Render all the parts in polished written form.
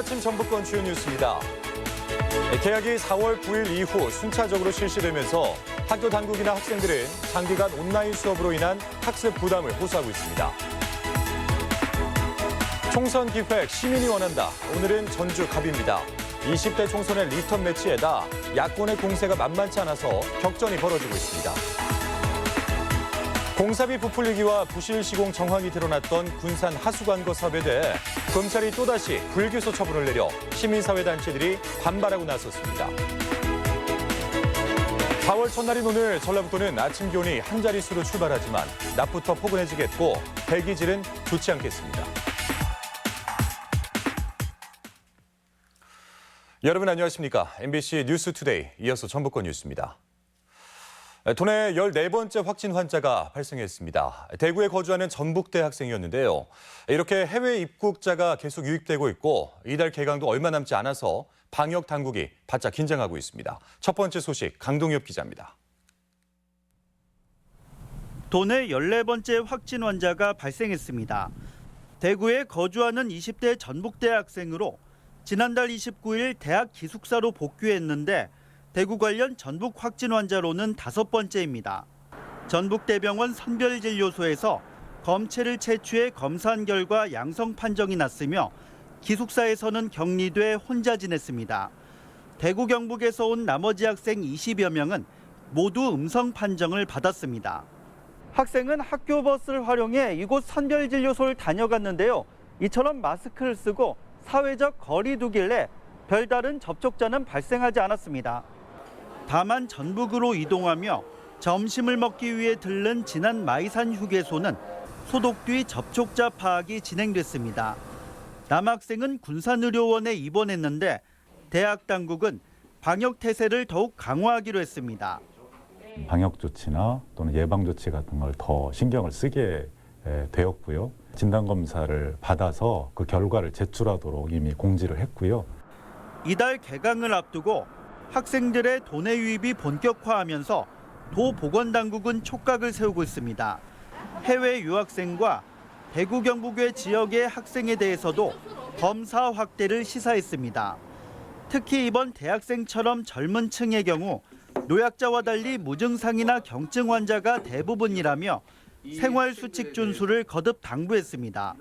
아침 전북권 주요 뉴스입니다. 개학이 4월 9일 이후 순차적으로 실시되면서 학교 당국이나 학생들은 장기간 온라인 수업으로 인한 학습 부담을 호소하고 있습니다. 총선 기획 시민이 원한다. 오늘은 전주 갑입니다. 20대 총선의 리턴 매치에다 야권의 공세가 만만치 않아서 격전이 벌어지고 있습니다. 공사비 부풀리기와 부실 시공 정황이 드러났던 군산 하수관거 사업에 대해 검찰이 또다시 불기소 처분을 내려 시민사회단체들이 반발하고 나섰습니다. 4월 첫날인 오늘 전라북도는 아침 기온이 한 자릿수로 출발하지만 낮부터 포근해지겠고 대기질은 좋지 않겠습니다. 여러분 안녕하십니까? MBC 뉴스투데이 이어서 전북권 뉴스입니다. 도내 14번째 확진 환자가 발생했습니다. 대구에 거주하는 전북대 학생이었는데요. 이렇게 해외 입국자가 계속 유입되고 있고 이달 개강도 얼마 남지 않아서 방역 당국이 바짝 긴장하고 있습니다. 첫 번째 소식 강동엽 기자입니다. 도내 14번째 확진 환자가 발생했습니다. 대구에 거주하는 20대 전북대 학생으로 지난달 29일 대학 기숙사로 복귀했는데 대구 관련 전북 확진 환자로는 5번째입니다. 전북대병원 선별진료소에서 검체를 채취해 검사한 결과 양성 판정이 났으며 기숙사에서는 격리돼 혼자 지냈습니다. 대구 경북에서 온 나머지 학생 20여 명은 모두 음성 판정을 받았습니다. 학생은 학교 버스를 활용해 이곳 선별진료소를 다녀갔는데요. 이처럼 마스크를 쓰고 사회적 거리 두길래 별다른 접촉자는 발생하지 않았습니다. 다만 전북으로 이동하며 점심을 먹기 위해 들른 지난 마이산 휴게소는 소독 뒤 접촉자 파악이 진행됐습니다. 남학생은 군산의료원에 입원했는데 대학 당국은 방역 태세를 더욱 강화하기로 했습니다. 방역 조치나 또는 예방 조치 같은 걸 더 신경을 쓰게 되었고요. 진단검사를 받아서 그 결과를 제출하도록 이미 공지를 했고요. 이달 개강을 앞두고 학생들의 도내 유입이 본격화하면서 도 보건당국은 촉각을 세우고 있습니다. 해외 유학생과 대구 경북의 지역의 학생에 대해서도 검사 확대를 시사했습니다. 특히 이번 대학생처럼 젊은 층의 경우 노약자와 달리 무증상이나 경증 환자가 대부분이라며 생활수칙 준수를 거듭 당부했습니다.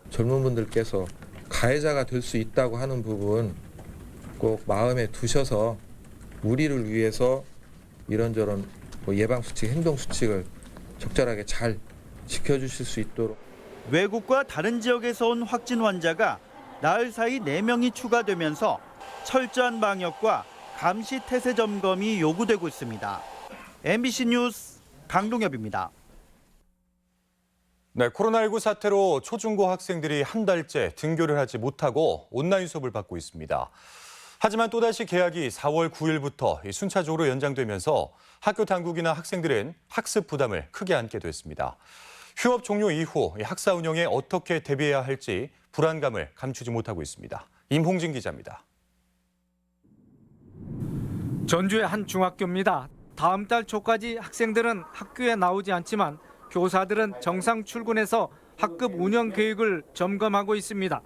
젊은 분들께서 가해자가 될 수 있다고 하는 부분 꼭 마음에 두셔서 우리를 위해서 이런저런 예방수칙, 행동수칙을 적절하게 잘 지켜주실 수 있도록. 외국과 다른 지역에서 온 확진 환자가 나흘 사이 4명이 추가되면서 철저한 방역과 감시 태세 점검이 요구되고 있습니다. MBC 뉴스 강동엽입니다. 네, 코로나19 사태로 초중고 학생들이 한 달째 등교를 하지 못하고 온라인 수업을 받고 있습니다. 하지만 또다시 개학이 4월 9일부터 순차적으로 연장되면서 학교 당국이나 학생들은 학습 부담을 크게 안게 됐습니다. 휴업 종료 이후 학사 운영에 어떻게 대비해야 할지 불안감을 감추지 못하고 있습니다. 임홍진 기자입니다. 전주의 한 중학교입니다. 다음 달 초까지 학생들은 학교에 나오지 않지만 교사들은 정상 출근해서 학급 운영 계획을 점검하고 있습니다.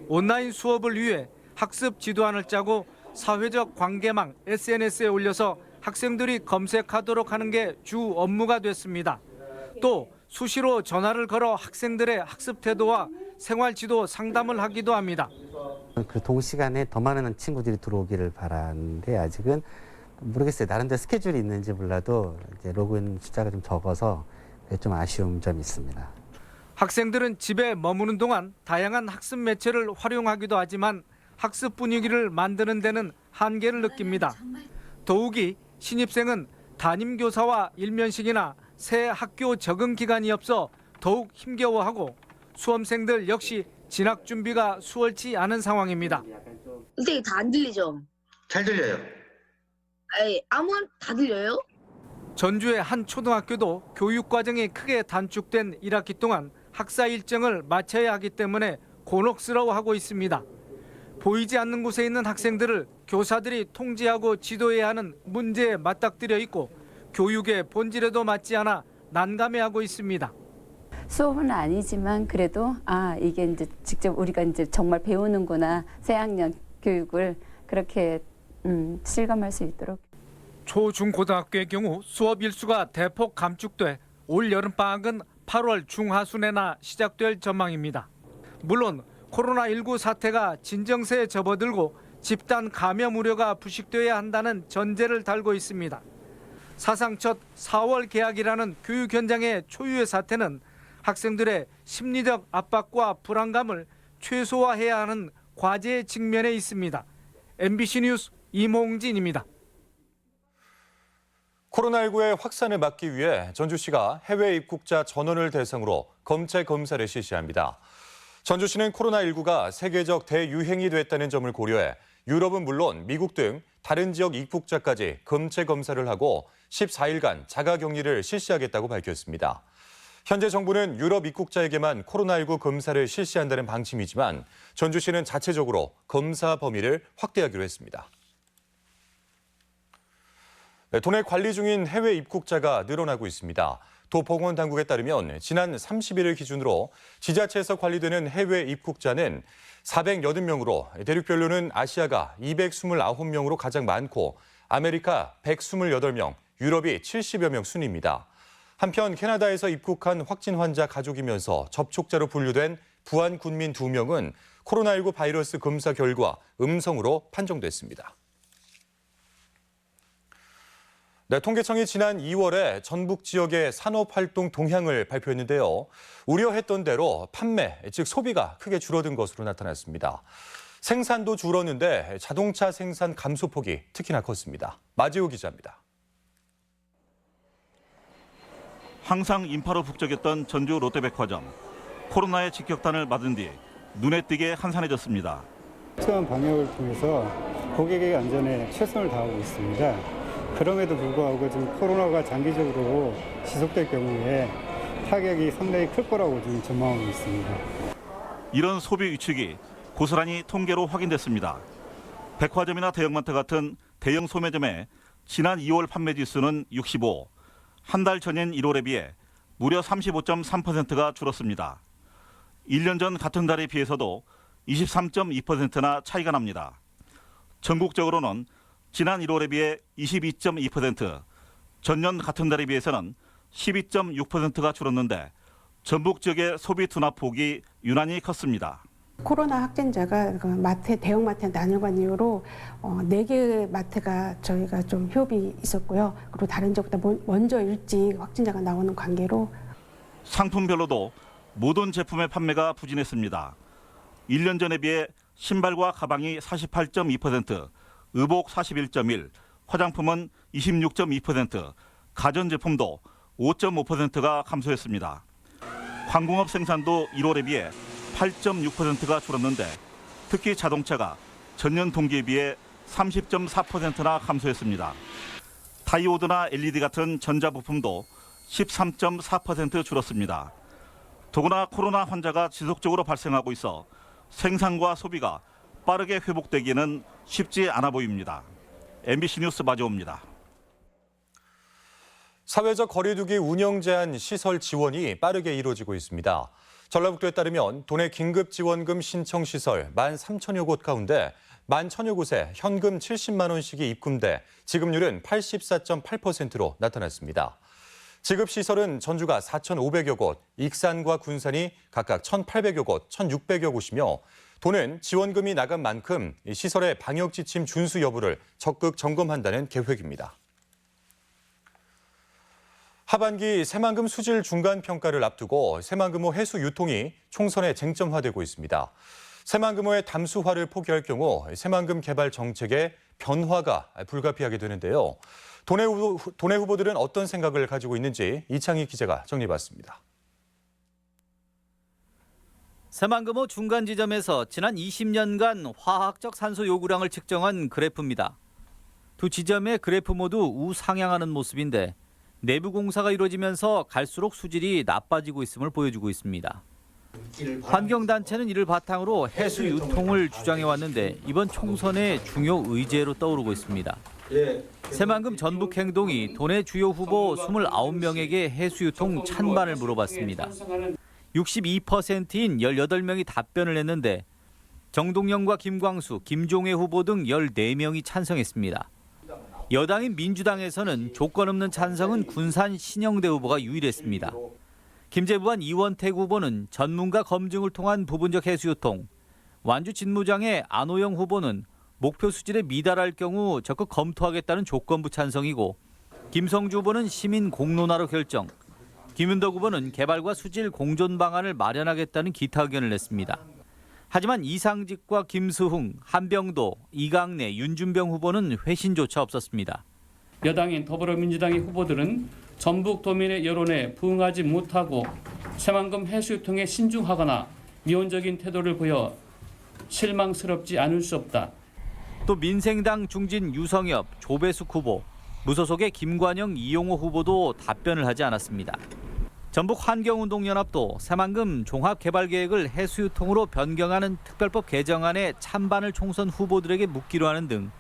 온라인 수업을 위해 학습 지도안을 짜고 사회적 관계망 SNS에 올려서 학생들이 검색하도록 하는 게 주 업무가 됐습니다. 또 수시로 전화를 걸어 학생들의 학습 태도와 생활 지도 상담을 하기도 합니다. 그 동시간에 더 많은 친구들이 들어오기를 바라는데 아직은 모르겠어요. 나름대로 스케줄이 있는지 몰라도 이제 로그인 숫자가 좀 적어서 좀 아쉬운 점이 있습니다. 학생들은 집에 머무는 동안 다양한 학습 매체를 활용하기도 하지만 학습 분위기를 만드는 데는 한계를 느낍니다. 더욱이 신입생은 담임교사와 일면식이나 새 학교 적응 기간이 없어 더욱 힘겨워하고 수험생들 역시 진학 준비가 수월치 않은 상황입니다. 선생님 다 안 들리죠? 잘 들려요. 아무 다 들려요? 전주의 한 초등학교도 교육 과정이 크게 단축된 1학기 동안 학사 일정을 마쳐야 하기 때문에 곤혹스러워하고 있습니다. 보이지 않는 곳에 있는 학생들을 교사들이 통제하고 지도해야 하는 문제에 맞닥뜨려 있고 교육의 본질에도 맞지 않아 난감해하고 있습니다. 수업은 아니지만 그래도 이게 이제 직접 우리가 이제 정말 배우는구나, 새학년 교육을 그렇게 실감할 수 있도록. 초중고등학교의 경우 수업 일수가 대폭 감축돼 올 여름방학은 8월 중하순에나 시작될 전망입니다. 물론 코로나19 사태가 진정세에 접어들고 집단 감염 우려가 부식돼야 한다는 전제를 달고 있습니다. 사상 첫 4월 개학이라는 교육 현장의 초유의 사태는 학생들의 심리적 압박과 불안감을 최소화해야 하는 과제의 직면에 있습니다. MBC 뉴스 임홍진입니다. 코로나19의 확산을 막기 위해 전주시가 해외 입국자 전원을 대상으로 검체 검사를 실시합니다. 전주시는 코로나19가 세계적 대유행이 됐다는 점을 고려해 유럽은 물론 미국 등 다른 지역 입국자까지 검체 검사를 하고 14일간 자가격리를 실시하겠다고 밝혔습니다. 현재 정부는 유럽 입국자에게만 코로나19 검사를 실시한다는 방침이지만 전주시는 자체적으로 검사 범위를 확대하기로 했습니다. 도내 관리 중인 해외 입국자가 늘어나고 있습니다. 도보건당국에 따르면 지난 30일을 기준으로 지자체에서 관리되는 해외 입국자는 480명으로 대륙별로는 아시아가 229명으로 가장 많고 아메리카 128명, 유럽이 70여 명 순입니다. 한편 캐나다에서 입국한 확진 환자 가족이면서 접촉자로 분류된 부안 군민 2명은 코로나19 바이러스 검사 결과 음성으로 판정됐습니다. 통계청이 지난 2월에 전북 지역의 산업활동 동향을 발표했는데요. 우려했던 대로 판매, 즉 소비가 크게 줄어든 것으로 나타났습니다. 생산도 줄었는데 자동차 생산 감소폭이 특히나 컸습니다. 마지호 기자입니다. 항상 인파로 북적였던 전주 롯데백화점. 코로나의 직격탄을 맞은 뒤 눈에 띄게 한산해졌습니다. 철저한 방역을 통해서 고객의 안전에 최선을 다하고 있습니다. 그럼에도 불구하고 지금 코로나가 장기적으로 지속될 경우에 타격이 상당히 클 거라고 지금 전망하고 있습니다. 이런 소비 위축이 고스란히 통계로 확인됐습니다. 백화점이나 대형마트 같은 대형 소매점의 지난 2월 판매 지수는 65, 한 달 전인 1월에 비해 무려 35.3%가 줄었습니다. 1년 전 같은 달에 비해서도 23.2%나 차이가 납니다. 전국적으로는 지난 1월에 비해 22.2%, 전년 같은 달에 비해서는 12.6%가 줄었는데 전북 지역의 소비 둔화폭이 유난히 컸습니다. 코로나 확진자가 마트, 대형마트 나누는 이유로 4개 마트가 저희가 좀 협이 있었고요. 그리고 다른 지역보다 먼저 일찍 확진자가 나오는 관계로 상품별로도 모든 제품의 판매가 부진했습니다. 1년 전에 비해 신발과 가방이 48.2%, 의복 41.1%, 화장품은 26.2%, 가전제품도 5.5%가 감소했습니다. 항공업 생산도 1월에 비해 8.6%가 줄었는데 특히 자동차가 전년 동기에 비해 30.4%나 감소했습니다. 다이오드나 LED 같은 전자부품도 13.4% 줄었습니다. 더구나 코로나 환자가 지속적으로 발생하고 있어 생산과 소비가 빠르게 회복되기는 쉽지 않아 보입니다. MBC 뉴스 마지호입니다. 사회적 거리두기 운영 제한 시설 지원이 빠르게 이루어지고 있습니다. 전라북도에 따르면 도내 긴급지원금 신청 시설 13,000여 곳 가운데 11,000여 곳에 현금 70만 원씩이 입금돼 지급률은 84.8%로 나타났습니다. 지급시설은 전주가 4,500여 곳, 익산과 군산이 각각 1,800여 곳, 1,600여 곳이며 도는 지원금이 나간 만큼 시설의 방역지침 준수 여부를 적극 점검한다는 계획입니다. 하반기 새만금 수질 중간평가를 앞두고 새만금호 해수 유통이 총선에 쟁점화되고 있습니다. 새만금호의 담수화를 포기할 경우 새만금 개발 정책의 변화가 불가피하게 되는데요. 도내 후보들은 어떤 생각을 가지고 있는지 이창희 기자가 정리해봤습니다. 새만금호 중간 지점에서 지난 20년간 화학적 산소 요구량을 측정한 그래프입니다. 두 지점의 그래프 모두 우상향하는 모습인데 내부 공사가 이루어지면서 갈수록 수질이 나빠지고 있음을 보여주고 있습니다. 환경단체는 이를 바탕으로 해수 유통을 주장해왔는데 이번 총선의 중요 의제로 떠오르고 있습니다. 새만금 전북행동이 도내 주요 후보 29명에게 해수 유통 찬반을 물어봤습니다. 62%인 18명이 답변을 했는데 정동영과 김광수, 김종회 후보 등 14명이 찬성했습니다. 여당인 민주당에서는 조건 없는 찬성은 군산 신영대 후보가 유일했습니다. 김재부안 이원택 후보는 전문가 검증을 통한 부분적 해수유통, 완주 진무장의 안호영 후보는 목표 수질에 미달할 경우 적극 검토하겠다는 조건부 찬성이고 김성주 후보는 시민 공론화로 결정, 김윤덕 후보는 개발과 수질 공존 방안을 마련하겠다는 기타 의견을 냈습니다. 하지만 이상직과 김수흥, 한병도, 이강래, 윤준병 후보는 회신조차 없었습니다. 여당인 더불어민주당의 후보들은 전북도민의 여론에 부응하지 못하고 새만금 해수유통에 신중하거나 미온적인 태도를 보여 실망스럽지 않을 수 없다. 또 민생당 중진 유성엽, 조배숙 후보, 무소속의 김관영, 이용호 후보도 답변을 하지 않았습니다. 전북환경운동연합도 새만금 종합개발계획을 해수유통으로 변경하는 특별법 개정안에 찬반을 총선 후보들에게 묻기로 하는 등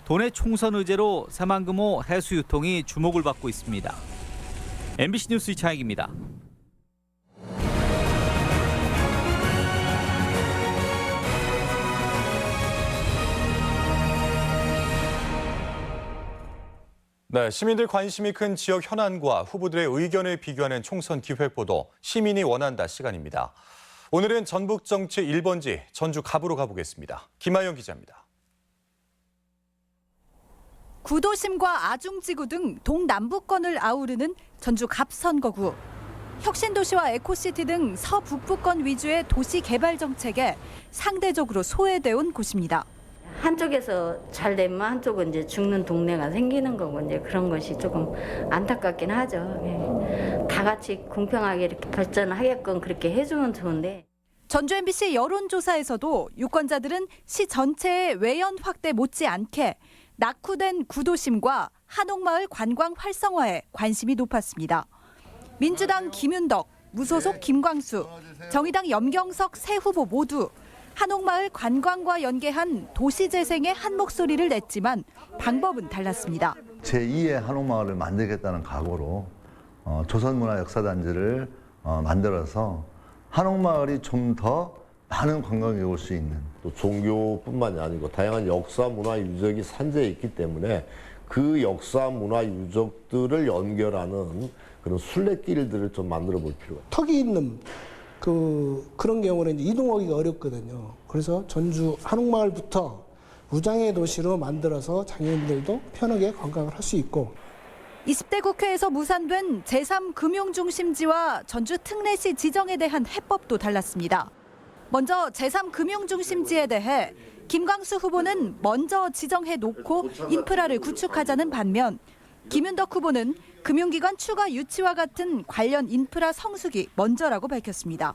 도내 총선 의제로 새만금호 해수유통이 주목을 받고 있습니다. MBC 뉴스 이창익입니다. 네, 시민들 관심이 큰 지역 현안과 후보들의 의견을 비교하는 총선 기획보도 시민이 원한다 시간입니다. 오늘은 전북 정치 1번지 전주 갑으로 가보겠습니다. 김하영 기자입니다. 구도심과 아중지구 등 동남부권을 아우르는 전주 갑 선거구. 혁신도시와 에코시티 등 서북부권 위주의 도시 개발 정책에 상대적으로 소외돼 온 곳입니다. 한쪽에서 잘 되면 한쪽은 이제 죽는 동네가 생기는 거고 이제 그런 것이 조금 안타깝긴 하죠. 다 같이 공평하게 이렇게 발전하게끔 그렇게 해주면 좋은데. 전주 MBC 여론조사에서도 유권자들은 시 전체의 외연 확대 못지않게 낙후된 구도심과 한옥마을 관광 활성화에 관심이 높았습니다. 민주당 김윤덕, 무소속 김광수, 정의당 염경석 세 후보 모두 한옥마을 관광과 연계한 도시재생에 한 목소리를 냈지만 방법은 달랐습니다. 제2의 한옥마을을 만들겠다는 각오로 조선문화역사단지를 만들어서 한옥마을이 좀 더 많은 관광객이 올 수 있는, 또 종교뿐만이 아니고 다양한 역사 문화 유적이 산재해 있기 때문에 그 역사 문화 유적들을 연결하는 그런 순례길들을 좀 만들어 볼 필요가 있습니다. 턱이 있는 그런 경우는 이동하기가 어렵거든요. 그래서 전주 한옥마을부터 무장의 도시로 만들어서 장애인들도 편하게 관광을 할 수 있고. 20대 국회에서 무산된 제3금융중심지와 전주 특례시 지정에 대한 해법도 달랐습니다. 먼저 제3금융중심지에 대해 김광수 후보는 먼저 지정해 놓고 인프라를 구축하자는 반면 김윤덕 후보는 금융기관 추가 유치와 같은 관련 인프라 성수기 먼저라고 밝혔습니다.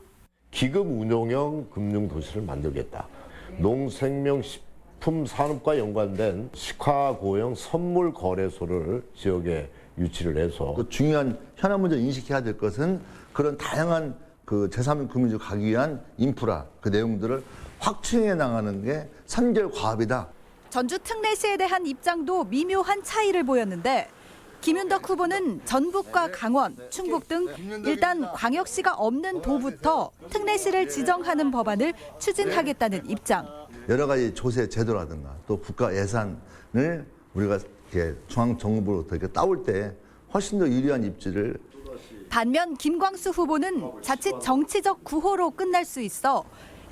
기금 운용형 금융도시를 만들겠다. 농생명식품 산업과 연관된 식화고형 선물 거래소를 지역에 유치를 해서 중요한 현안 문제 인식해야 될 것은 그런 다양한 제3금융지구 가기 위한 인프라 그 내용들을 확충해 나가는 게 산결과합이다. 전주 특례시에 대한 입장도 미묘한 차이를 보였는데 김윤덕 후보는 전북과 강원, 충북 등 일단 광역시가 없는 도부터 특례시를 지정하는 법안을 추진하겠다는 입장. 여러 가지 조세 제도라든가 또 국가 예산을 우리가 중앙정부로부터 이렇게 따올 때 훨씬 더 유리한 입지를. 반면 김광수 후보는 자칫 정치적 구호로 끝날 수 있어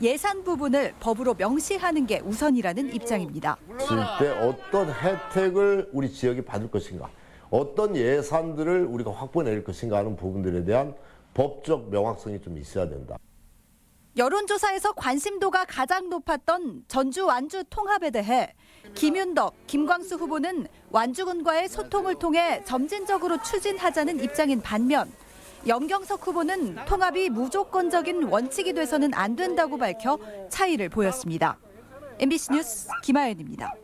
예산 부분을 법으로 명시하는 게 우선이라는 입장입니다. 쓸 때 어떤 혜택을 우리 지역이 받을 것인가, 어떤 예산들을 우리가 확보해낼 것인가 하는 부분들에 대한 법적 명확성이 좀 있어야 된다. 여론조사에서 관심도가 가장 높았던 전주 완주 통합에 대해 김윤덕, 김광수 후보는 완주군과의 소통을 통해 점진적으로 추진하자는 입장인 반면 염경석 후보는 통합이 무조건적인 원칙이 돼서는 안 된다고 밝혀 차이를 보였습니다. MBC 뉴스 김하연입니다.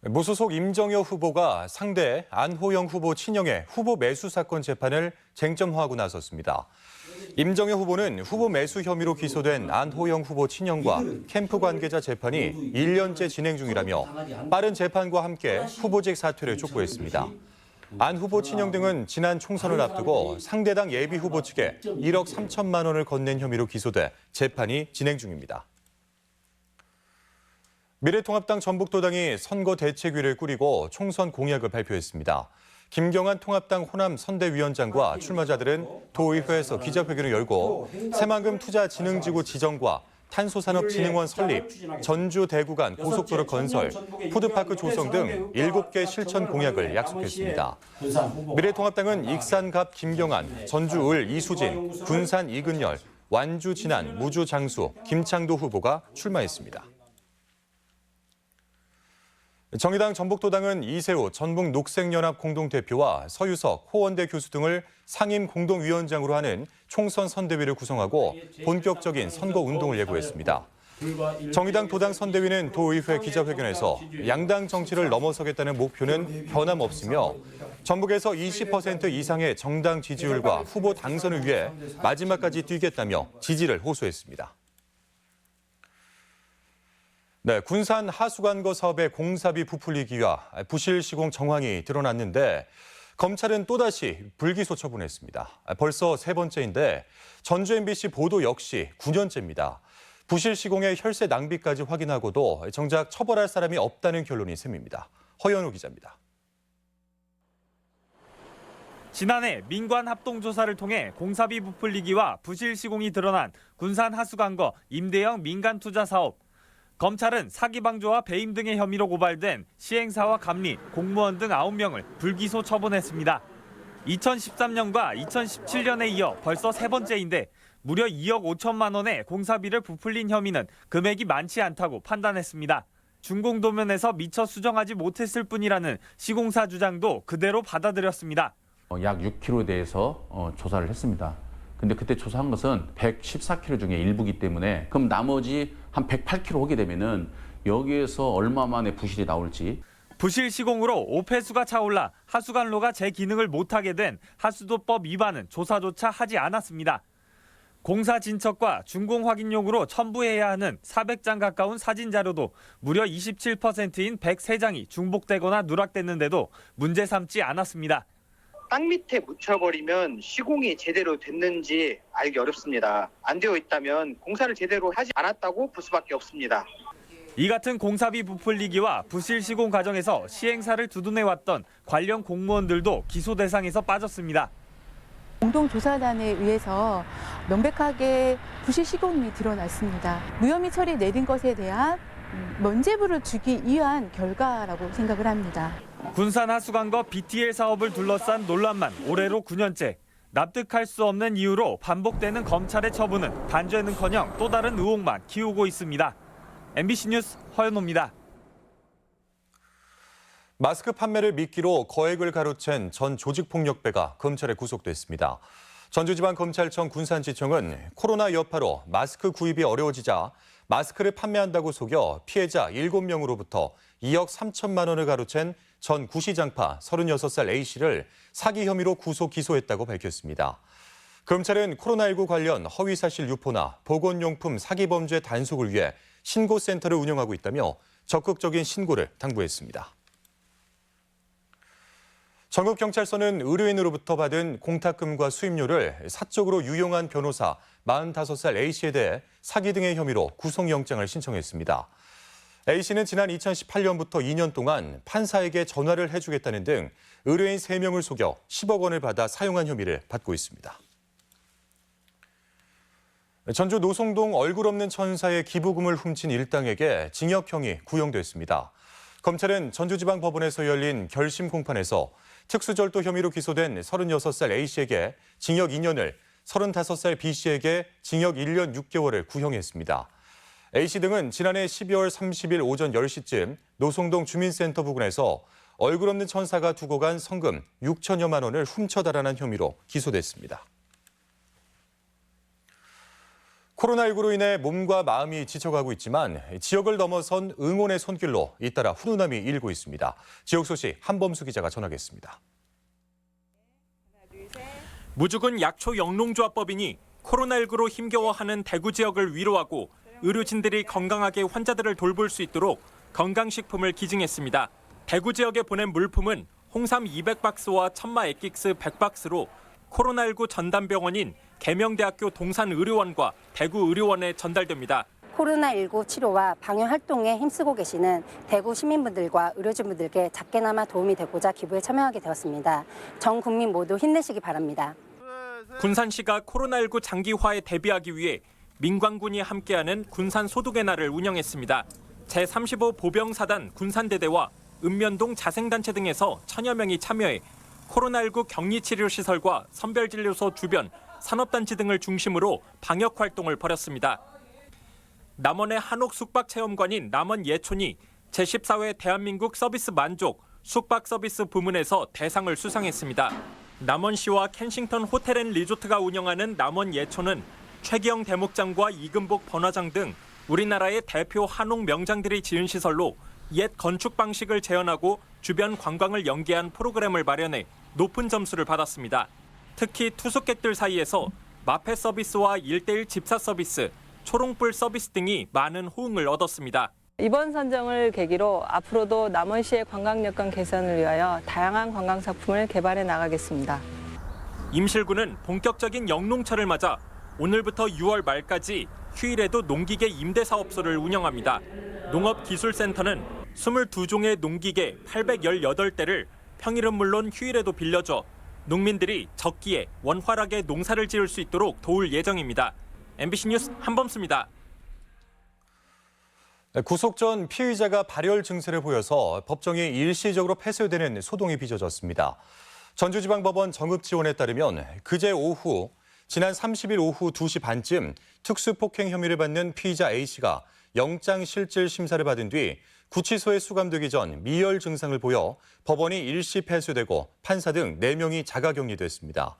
무소속 임정여 후보가 상대 안호영 후보 친형의 후보 매수 사건 재판을 쟁점화하고 나섰습니다. 임정여 후보는 후보 매수 혐의로 기소된 안호영 후보 친형과 캠프 관계자 재판이 1년째 진행 중이라며 빠른 재판과 함께 후보직 사퇴를 촉구했습니다. 안 후보 친형 등은 지난 총선을 앞두고 상대당 예비 후보 측에 1억 3천만 원을 건넨 혐의로 기소돼 재판이 진행 중입니다. 미래통합당 전북도당이 선거대책위를 꾸리고 총선 공약을 발표했습니다. 김경환 통합당 호남 선대위원장과 출마자들은 도의회에서 기자회견을 열고 새만금 투자진흥지구 지정과 탄소산업진흥원 설립, 전주 대구 간 고속도로 건설, 푸드파크 조성 등 7개 실천 공약을 약속했습니다. 미래통합당은 익산갑 김경환, 전주을 이수진, 군산 이근열, 완주 진안, 무주 장수, 김창도 후보가 출마했습니다. 정의당 전북도당은 이세호 전북녹색연합 공동대표와 서유석 호원대 교수 등을 상임 공동위원장으로 하는 총선 선대위를 구성하고 본격적인 선거운동을 예고했습니다. 정의당 도당 선대위는 도의회 기자회견에서 양당 정치를 넘어서겠다는 목표는 변함없으며 전북에서 20% 이상의 정당 지지율과 후보 당선을 위해 마지막까지 뛰겠다며 지지를 호소했습니다. 네, 군산 하수관거 사업의 공사비 부풀리기와 부실 시공 정황이 드러났는데 검찰은 또다시 불기소 처분했습니다. 벌써 세 번째인데 전주 MBC 보도 역시 9년째입니다. 부실 시공의 혈세 낭비까지 확인하고도 정작 처벌할 사람이 없다는 결론이 셈입니다. 허연우 기자입니다. 지난해 민관 합동조사를 통해 공사비 부풀리기와 부실 시공이 드러난 군산 하수관거 임대형 민간투자 사업. 검찰은 사기 방조와 배임 등의 혐의로 고발된 시행사와 감리, 공무원 등 9명을 불기소 처분했습니다. 2013년과 2017년에 이어 벌써 세 번째인데 무려 2억 5천만 원의 공사비를 부풀린 혐의는 금액이 많지 않다고 판단했습니다. 준공도면에서 미처 수정하지 못했을 뿐이라는 시공사 주장도 그대로 받아들였습니다. 약 6km에 대해서 조사를 했습니다. 근데 그때 조사한 것은 114km 중에 일부기 때문에 그럼 나머지 한 108km 오게 되면은 여기에서 얼마 만에 부실이 나올지. 부실 시공으로 오폐수가 차올라 하수관로가 제 기능을 못하게 된 하수도법 위반은 조사조차 하지 않았습니다. 공사 진척과 준공 확인용으로 첨부해야 하는 400장 가까운 사진 자료도 무려 27%인 103장이 중복되거나 누락됐는데도 문제 삼지 않았습니다. 땅 밑에 묻혀버리면 시공이 제대로 됐는지 알기 어렵습니다. 안 되어 있다면 공사를 제대로 하지 않았다고 볼 수밖에 없습니다. 이 같은 공사비 부풀리기와 부실 시공 과정에서 시행사를 두둔해왔던 관련 공무원들도 기소 대상에서 빠졌습니다. 공동조사단에 의해서 명백하게 부실 시공이 드러났습니다. 무혐의 처리 내린 것에 대한 면죄부를 주기 위한 결과라고 생각을 합니다. 군산 하수관거 BTL 사업을 둘러싼 논란만 올해로 9년째. 납득할 수 없는 이유로 반복되는 검찰의 처분은 단죄는커녕 또 다른 의혹만 키우고 있습니다. MBC 뉴스 허연호입니다. 마스크 판매를 미끼로 거액을 가로챈 전 조직폭력배가 검찰에 구속됐습니다. 전주지방검찰청 군산지청은 코로나 여파로 마스크 구입이 어려워지자 마스크를 판매한다고 속여 피해자 7명으로부터 2억 3천만 원을 가로챈 전 구시장파 36살 A씨를 사기 혐의로 구속 기소했다고 밝혔습니다. 검찰은 코로나19 관련 허위사실 유포나 보건용품 사기 범죄 단속을 위해 신고센터를 운영하고 있다며 적극적인 신고를 당부했습니다. 전국경찰서는 의료인으로부터 받은 공탁금과 수임료를 사적으로 유용한 변호사 45살 A씨에 대해 사기 등의 혐의로 구속영장을 신청했습니다. A씨는 지난 2018년부터 2년 동안 판사에게 전화를 해주겠다는 등 의료인 3명을 속여 10억 원을 받아 사용한 혐의를 받고 있습니다. 전주 노송동 얼굴 없는 천사의 기부금을 훔친 일당에게 징역형이 구형됐습니다. 검찰은 전주지방법원에서 열린 결심 공판에서 특수절도 혐의로 기소된 36살 A씨에게 징역 2년을, 35살 B씨에게 징역 1년 6개월을 구형했습니다. A씨 등은 지난해 12월 30일 오전 10시쯤 노송동 주민센터 부근에서 얼굴 없는 천사가 두고 간 성금 6천여만 원을 훔쳐 달아난 혐의로 기소됐습니다. 코로나19로 인해 몸과 마음이 지쳐가고 있지만 지역을 넘어선 응원의 손길로 잇따라 훈훈함이 일고 있습니다. 지역 소식 한범수 기자가 전하겠습니다. 무주군 약초 영농조합법인이 코로나19로 힘겨워하는 대구 지역을 위로하고 의료진들이 건강하게 환자들을 돌볼 수 있도록 건강식품을 기증했습니다. 대구 지역에 보낸 물품은 홍삼 200박스와 천마 액기스 100박스로 코로나19 전담병원인 계명대학교 동산의료원과 대구의료원에 전달됩니다. 코로나19 치료와 방역 활동에 힘쓰고 계시는 대구 시민분들과 의료진분들께 작게나마 도움이 되고자 기부에 참여하게 되었습니다. 전 국민 모두 힘내시기 바랍니다. 군산시가 코로나19 장기화에 대비하기 위해 민관군이 함께하는 군산 소독의 날을 운영했습니다. 제35 보병사단 군산대대와 읍면동 자생단체 등에서 1000여 명이 참여해 코로나19 격리치료시설과 선별진료소 주변, 산업단지 등을 중심으로 방역 활동을 벌였습니다. 남원의 한옥 숙박체험관인 남원 예촌이 제14회 대한민국 서비스 만족 숙박서비스 부문에서 대상을 수상했습니다. 남원시와 켄싱턴 호텔앤리조트가 운영하는 남원 예촌은 최기영 대목장과 이금복 번화장 등 우리나라의 대표 한옥 명장들이 지은 시설로 옛 건축 방식을 재현하고 주변 관광을 연계한 프로그램을 마련해 높은 점수를 받았습니다. 특히 투숙객들 사이에서 마페 서비스와 1:1 집사 서비스, 초롱불 서비스 등이 많은 호응을 얻었습니다. 이번 선정을 계기로 앞으로도 남원시의 관광 여건 개선을 위하여 다양한 관광 상품을 개발해 나가겠습니다. 임실군은 본격적인 영농철을 맞아 오늘부터 6월 말까지 휴일에도 농기계 임대 사업소를 운영합니다. 농업기술센터는 22종의 농기계 818대를 평일은 물론 휴일에도 빌려줘 농민들이 적기에 원활하게 농사를 지을 수 있도록 도울 예정입니다. MBC 뉴스 한범수입니다. 구속 전 피의자가 발열 증세를 보여서 법정이 일시적으로 폐쇄되는 소동이 빚어졌습니다. 전주지방법원 정읍지원에 따르면 그제 오후 지난 30일 오후 2시 반쯤 특수폭행 혐의를 받는 피의자 A씨가 영장실질 심사를 받은 뒤 구치소에 수감되기 전 미열 증상을 보여 법원이 일시 폐쇄되고 판사 등 4명이 자가격리됐습니다.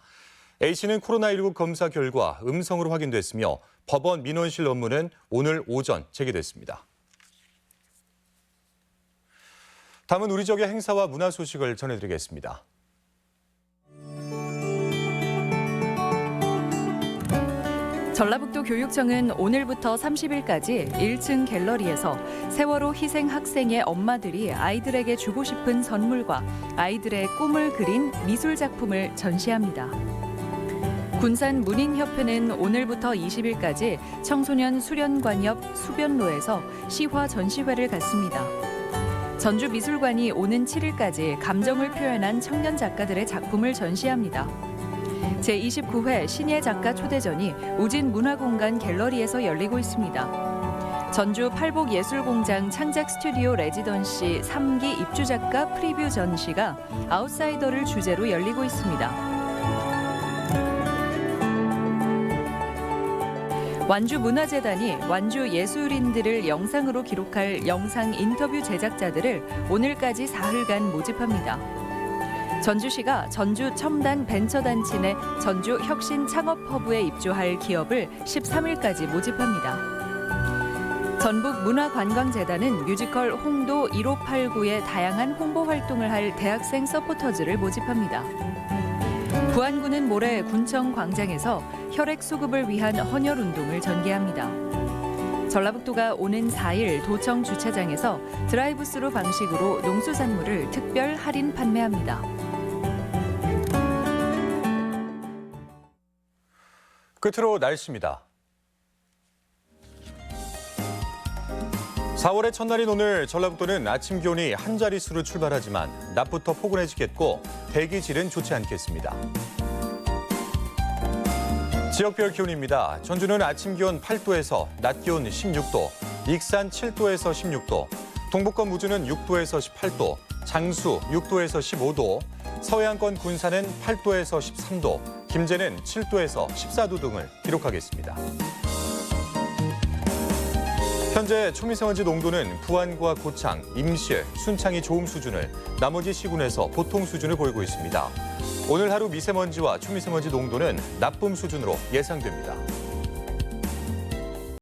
A씨는 코로나19 검사 결과 음성으로 확인됐으며 법원 민원실 업무는 오늘 오전 재개됐습니다. 다음은 우리 지역의 행사와 문화 소식을 전해드리겠습니다. 전라북도 교육청은 오늘부터 30일까지 1층 갤러리에서 세월호 희생 학생의 엄마들이 아이들에게 주고 싶은 선물과 아이들의 꿈을 그린 미술 작품을 전시합니다. 군산 문인협회는 오늘부터 20일까지 청소년 수련관 옆 수변로에서 시화 전시회를 갖습니다. 전주미술관이 오는 7일까지 감정을 표현한 청년 작가들의 작품을 전시합니다. 제29회 신예 작가 초대전이 우진 문화공간 갤러리에서 열리고 있습니다. 전주 팔복예술공장 창작 스튜디오 레지던시 3기 입주작가 프리뷰 전시가 아웃사이더를 주제로 열리고 있습니다. 완주문화재단이 완주 예술인들을 영상으로 기록할 영상 인터뷰 제작자들을 오늘까지 사흘간 모집합니다. 전주시가 전주 첨단 벤처단체 내 전주 혁신 창업허브에 입주할 기업을 13일까지 모집합니다. 전북문화관광재단은 뮤지컬 홍도 1589의 다양한 홍보 활동을 할 대학생 서포터즈를 모집합니다. 부안군은 모레 군청 광장에서 혈액 수급을 위한 헌혈 운동을 전개합니다. 전라북도가 오는 4일 도청 주차장에서 드라이브스루 방식으로 농수산물을 특별 할인 판매합니다. 끝으로 날씨입니다. 4월의 첫날인 오늘 전라북도는 아침 기온이 한 자릿수로 출발하지만 낮부터 포근해지겠고 대기질은 좋지 않겠습니다. 지역별 기온입니다. 전주는 아침 기온 8도에서 낮 기온 16도, 익산 7도에서 16도, 동북권 무주는 6도에서 18도, 장수 6도에서 15도, 서해안권 군산은 8도에서 13도, 김제는 7도에서 14도 등을 기록하겠습니다. 현재 초미세먼지 농도는 부안과 고창, 임실, 순창이 좋음 수준을, 나머지 시군에서 보통 수준을 보이고 있습니다. 오늘 하루 미세먼지와 초미세먼지 농도는 나쁨 수준으로 예상됩니다.